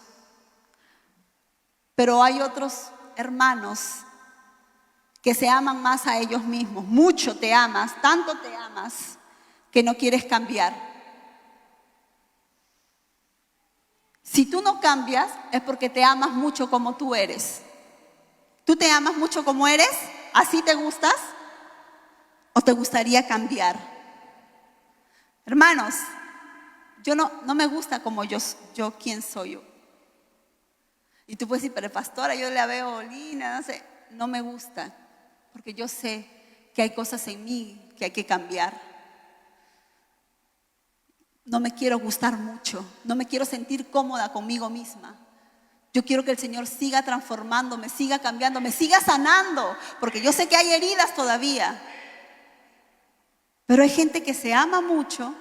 Pero hay otros hermanos que se aman más a ellos mismos. Mucho te amas, tanto te amas, que no quieres cambiar. Si tú no cambias, es porque te amas mucho como tú eres. ¿Tú te amas mucho como eres? ¿Así te gustas? ¿O te gustaría cambiar? Hermanos, yo no me gusta como yo quién soy yo. Y tú puedes decir: pero pastora, yo la veo linda, no sé. No me gusta, porque yo sé que hay cosas en mí que hay que cambiar. No me quiero gustar mucho, no me quiero sentir cómoda conmigo misma. Yo quiero que el Señor siga transformándome, siga cambiándome, siga sanando, porque yo sé que hay heridas todavía. Pero hay gente que se ama mucho,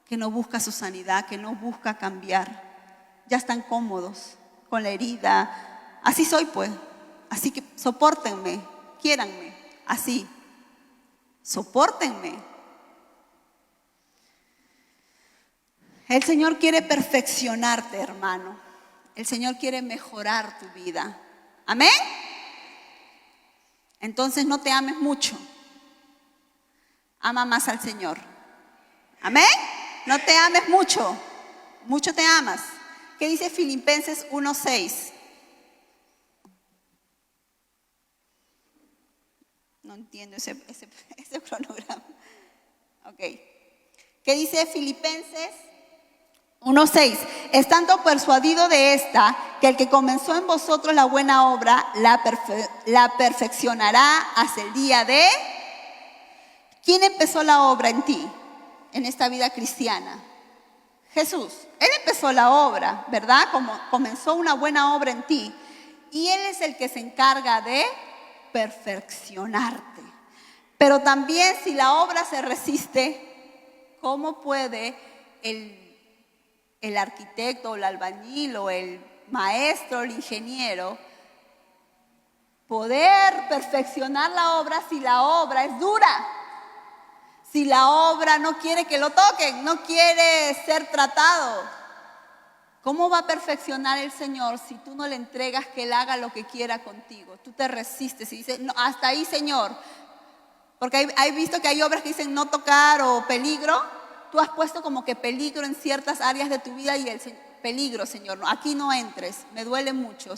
que no busca su sanidad, que no busca cambiar. Ya están cómodos con la herida. Así soy, pues. Así que sopórtenme, quiéranme, así. Sopórtenme. El Señor quiere perfeccionarte, hermano. El Señor quiere mejorar tu vida. ¿Amén? Entonces no te ames mucho. Ama más al Señor. ¿Amén? No te ames mucho. Mucho te amas. ¿Qué dice Filipenses 1:6? No entiendo ese cronograma. Ok. ¿Qué dice Filipenses 1:6? Estando persuadido de esta, que el que comenzó en vosotros la buena obra, la perfeccionará hasta el día de... ¿Quién empezó la obra en ti, en esta vida cristiana? Jesús. Él empezó la obra, ¿verdad? Como comenzó una buena obra en ti. Y Él es el que se encarga de perfeccionarte. Pero también, si la obra se resiste, ¿cómo puede el arquitecto, o el albañil, o el maestro, el ingeniero poder perfeccionar la obra si la obra es dura? Si la obra no quiere que lo toquen, no quiere ser tratado. ¿Cómo va a perfeccionar el Señor si tú no le entregas que Él haga lo que quiera contigo? Tú te resistes y dices: no, hasta ahí, Señor. Porque hay visto que hay obras que dicen no tocar o peligro. Tú has puesto como que peligro en ciertas áreas de tu vida y peligro, Señor, no, aquí no entres, me duele mucho.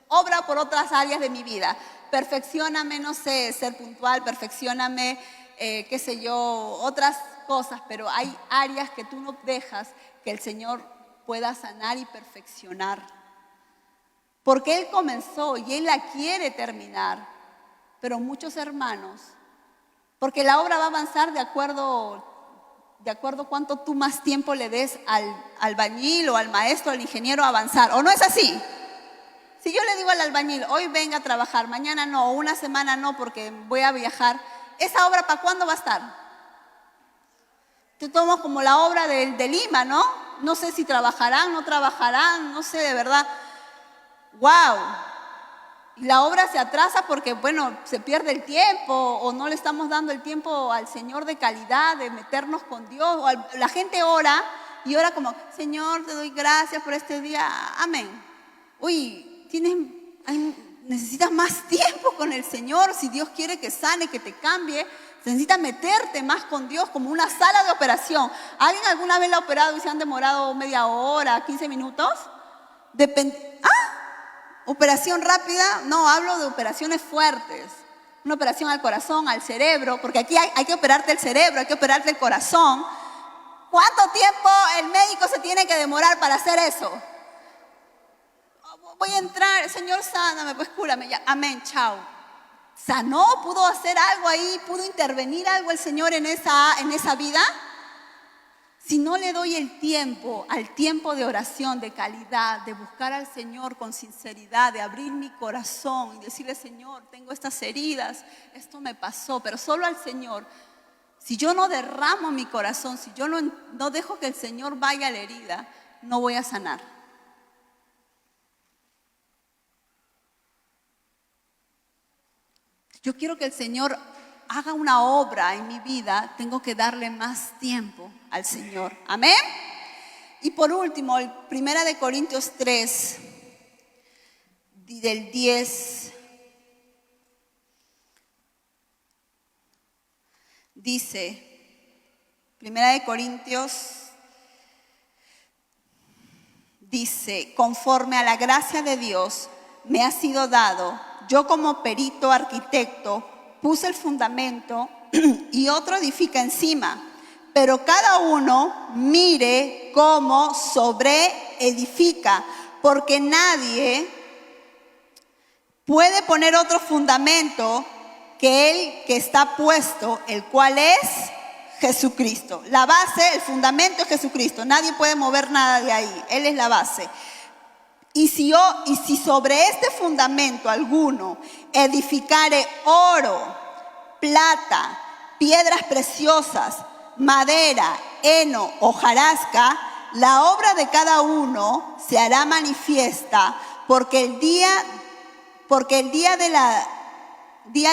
Obra por otras áreas de mi vida. Perfeccióname, no sé, ser puntual, perfeccióname, qué sé yo, otras cosas, pero hay áreas que tú no dejas que el Señor pueda sanar y perfeccionar. Porque Él comenzó y Él la quiere terminar. Pero muchos hermanos, porque la obra va a avanzar de acuerdo cuánto tú más tiempo le des al albañil o al maestro, al ingeniero a avanzar. ¿O no es así? Si yo le digo al albañil: hoy venga a trabajar, mañana no, o una semana no porque voy a viajar, ¿esa obra para cuándo va a estar? Tú tomas como la obra de Lima, ¿no? No sé si trabajarán, no trabajarán, no sé de verdad. ¡Wow! Y la obra se atrasa porque, bueno, se pierde el tiempo o no le estamos dando el tiempo al Señor de calidad, de meternos con Dios. O la gente ora y ora como: Señor, te doy gracias por este día. Amén. Uy, necesitas más tiempo con el Señor. Si Dios quiere que sane, que te cambie, necesitas meterte más con Dios, como una sala de operación. ¿Alguien alguna vez la ha operado y se han demorado media hora, 15 minutos? ¿Operación rápida? No, hablo de operaciones fuertes. Una operación al corazón, al cerebro, porque aquí hay que operarte el cerebro, hay que operarte el corazón. ¿Cuánto tiempo el médico se tiene que demorar para hacer eso? Voy a entrar, Señor, sáname, pues cúrame ya. Amén, chao. ¿Sanó? ¿Pudo hacer algo ahí? ¿Pudo intervenir algo el Señor en esa vida? Si no le doy el tiempo, al tiempo de oración, de calidad, de buscar al Señor con sinceridad, de abrir mi corazón y decirle, Señor, tengo estas heridas, esto me pasó, pero solo al Señor. Si yo no derramo mi corazón, si yo no dejo que el Señor vaya a la herida, no voy a sanar. Yo quiero que el Señor haga una obra en mi vida, tengo que darle más tiempo al Señor. Amén. Y por último, 1 Corintios 3, del 10, dice, 1 Corintios dice, conforme a la gracia de Dios me ha sido dado, yo como perito arquitecto puse el fundamento y otro edifica encima, pero cada uno mire cómo sobreedifica, porque nadie puede poner otro fundamento que el que está puesto, el cual es Jesucristo. La base, el fundamento es Jesucristo. Nadie puede mover nada de ahí. Él es la base. Y si sobre este fundamento alguno edificare oro, plata, piedras preciosas, madera, heno, hojarasca, la obra de cada uno se hará manifiesta, porque el día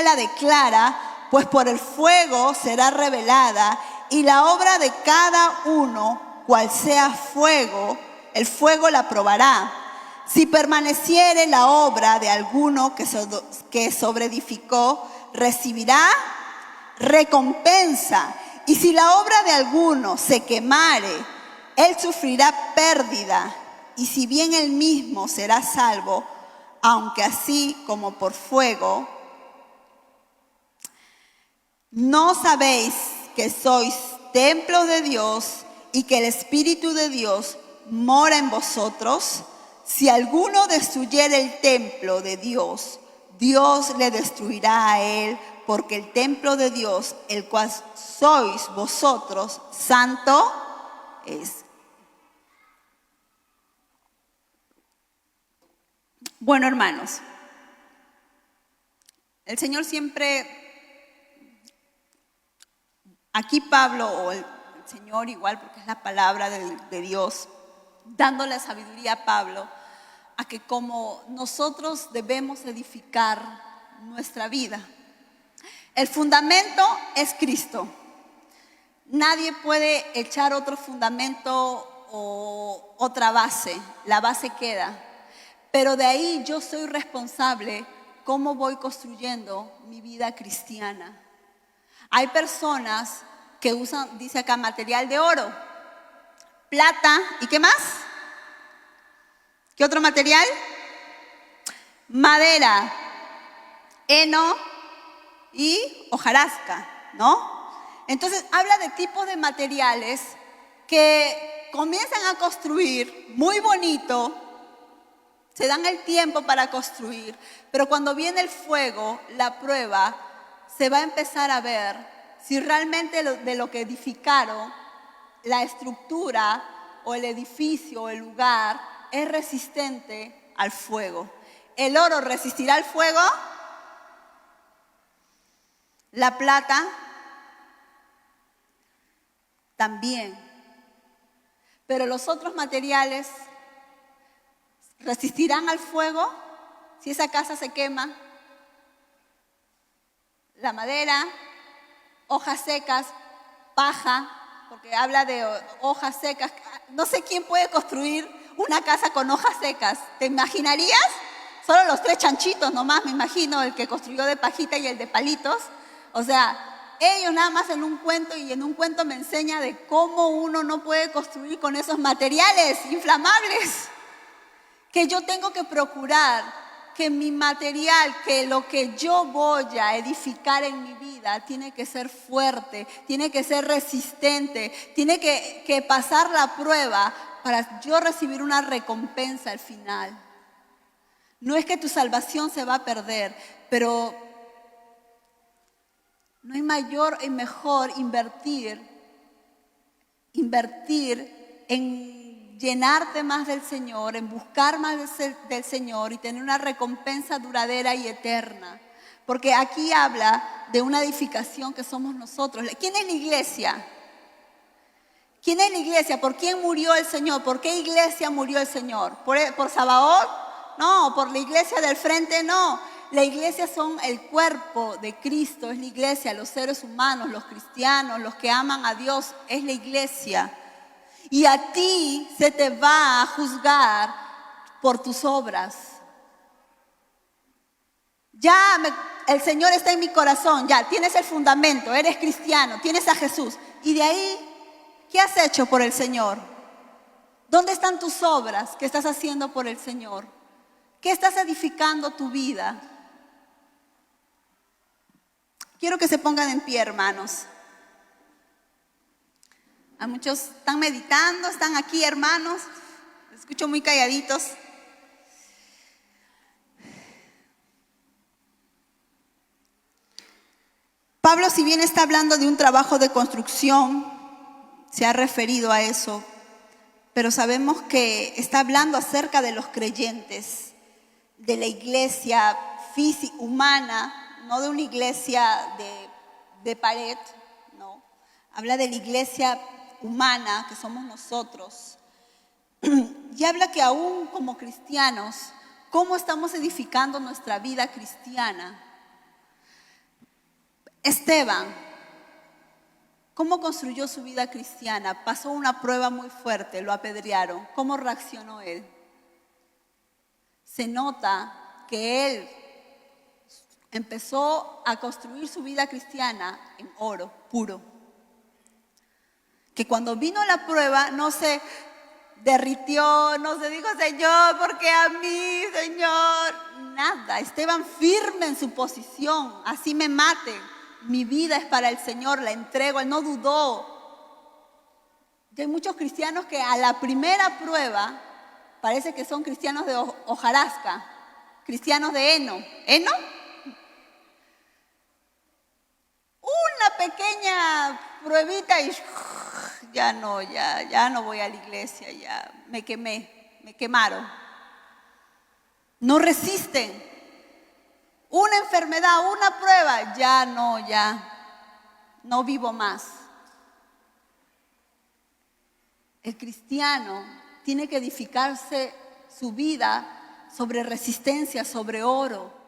la declara, pues por el fuego será revelada, y la obra de cada uno, cual sea fuego, el fuego la probará. Si permaneciere la obra de alguno que sobreedificó, recibirá recompensa. Y si la obra de alguno se quemare, él sufrirá pérdida. Y si bien él mismo será salvo, aunque así como por fuego. ¿No sabéis que sois templo de Dios y que el Espíritu de Dios mora en vosotros? Si alguno destruyere el templo de Dios, Dios le destruirá a él, porque el templo de Dios, el cual sois vosotros, santo es. Bueno, hermanos, el Señor siempre, aquí Pablo, o el Señor igual, porque es la palabra de Dios, dándole sabiduría a Pablo, a que como nosotros debemos edificar nuestra vida. El fundamento es Cristo. Nadie puede echar otro fundamento o otra base. La base queda. Pero de ahí yo soy responsable cómo voy construyendo mi vida cristiana. Hay personas que usan, dice acá, material de oro, plata, ¿y qué más? ¿Qué otro material? Madera, heno y hojarasca, ¿no? Entonces habla de tipos de materiales que comienzan a construir muy bonito, se dan el tiempo para construir, pero cuando viene el fuego, la prueba, se va a empezar a ver si realmente de lo que edificaron, la estructura o el edificio o el lugar es resistente al fuego. ¿El oro resistirá al fuego? ¿La plata? También. Pero los otros materiales resistirán al fuego si esa casa se quema. La madera, hojas secas, paja, porque habla de hojas secas. No sé quién puede construir una casa con hojas secas. ¿Te imaginarías? Solo los 3 chanchitos nomás, me imagino, el que construyó de pajita y el de palitos. O sea, ellos nada más en un cuento, y en un cuento me enseña de cómo uno no puede construir con esos materiales inflamables. Que yo tengo que procurar que mi material, que lo que yo voy a edificar en mi vida tiene que ser fuerte, tiene que ser resistente, tiene que pasar la prueba para yo recibir una recompensa al final. No es que tu salvación se va a perder, pero no hay mayor y mejor invertir en llenarte más del Señor, en buscar más del Señor y tener una recompensa duradera y eterna. Porque aquí habla de una edificación que somos nosotros. ¿Quién es la iglesia? ¿Quién es la iglesia? ¿Por quién murió el Señor? ¿Por qué iglesia murió el Señor? ¿Por Sabaoth? No. ¿Por la iglesia del frente? No. La iglesia son el cuerpo de Cristo, es la iglesia, los seres humanos, los cristianos, los que aman a Dios, es la iglesia. Y a ti se te va a juzgar por tus obras. El Señor está en mi corazón, ya tienes el fundamento, eres cristiano, tienes a Jesús. Y de ahí, ¿qué has hecho por el Señor? ¿Dónde están tus obras que estás haciendo por el Señor? ¿Qué estás edificando tu vida? Quiero que se pongan en pie, hermanos. A muchos están meditando, están aquí, hermanos. Los escucho muy calladitos. Pablo, si bien está hablando de un trabajo de construcción, se ha referido a eso, pero sabemos que está hablando acerca de los creyentes, de la iglesia física, humana, no de una iglesia de pared, no. Habla de la iglesia humana que somos nosotros. Y habla que aún como cristianos, ¿cómo estamos edificando nuestra vida cristiana? Esteban, ¿cómo construyó su vida cristiana? Pasó una prueba muy fuerte, lo apedrearon. ¿Cómo reaccionó él? Se nota que él empezó a construir su vida cristiana en oro puro. Que cuando vino la prueba no se derritió, no se dijo, Señor, ¿por qué a mí, Señor? Nada, Esteban firme en su posición, así me maten. Mi vida es para el Señor, la entrego, él no dudó. Y hay muchos cristianos que a la primera prueba parece que son cristianos de hojarasca, cristianos de heno. ¿Heno? Una pequeña pruebita y ya no voy a la iglesia, ya me quemé, me quemaron. No resisten. Una enfermedad, una prueba, ya no vivo más. El cristiano tiene que edificarse su vida sobre resistencia, sobre oro.